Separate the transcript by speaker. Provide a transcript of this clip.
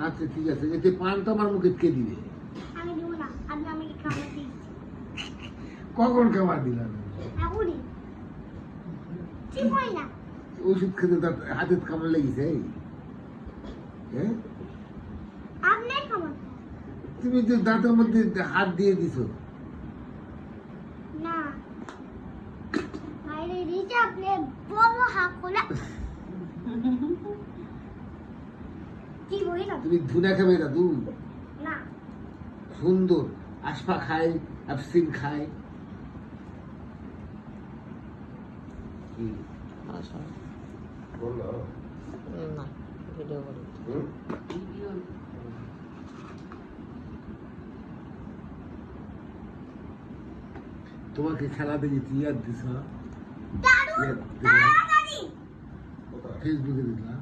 Speaker 1: আচ্ছা ঠিক আছে, এতে পানটা আমার মুখে কে দিবে?
Speaker 2: আমি দিব না, আপনি আমাকে খাবার দিন।
Speaker 1: কখন খাবার দিলাম?
Speaker 2: এখনই ঠিক হয় না।
Speaker 1: ওষুধ খেতে তার হাতে কামড় লেগেছে? হ্যাঁ,
Speaker 2: আপনার খাবার
Speaker 1: তুমি তো দাঁতের মধ্যে হাত দিয়ে দিছো।
Speaker 2: না, বাইরে দিয়েছে আপনি বড় হাত খোলা। কি বললাম?
Speaker 1: তুমি ধুনা খাবে দাদু?
Speaker 2: না,
Speaker 1: সুন্দর আশপা খায়, আফসিন খায়। কি
Speaker 3: আচ্ছা
Speaker 1: বললো?
Speaker 3: না ভিডিও করি
Speaker 1: তোমাকে খেলা দেখি তুই আর দিস
Speaker 2: দাদু তাড়াতাড়ি
Speaker 1: ফেসবুকে দিলাম।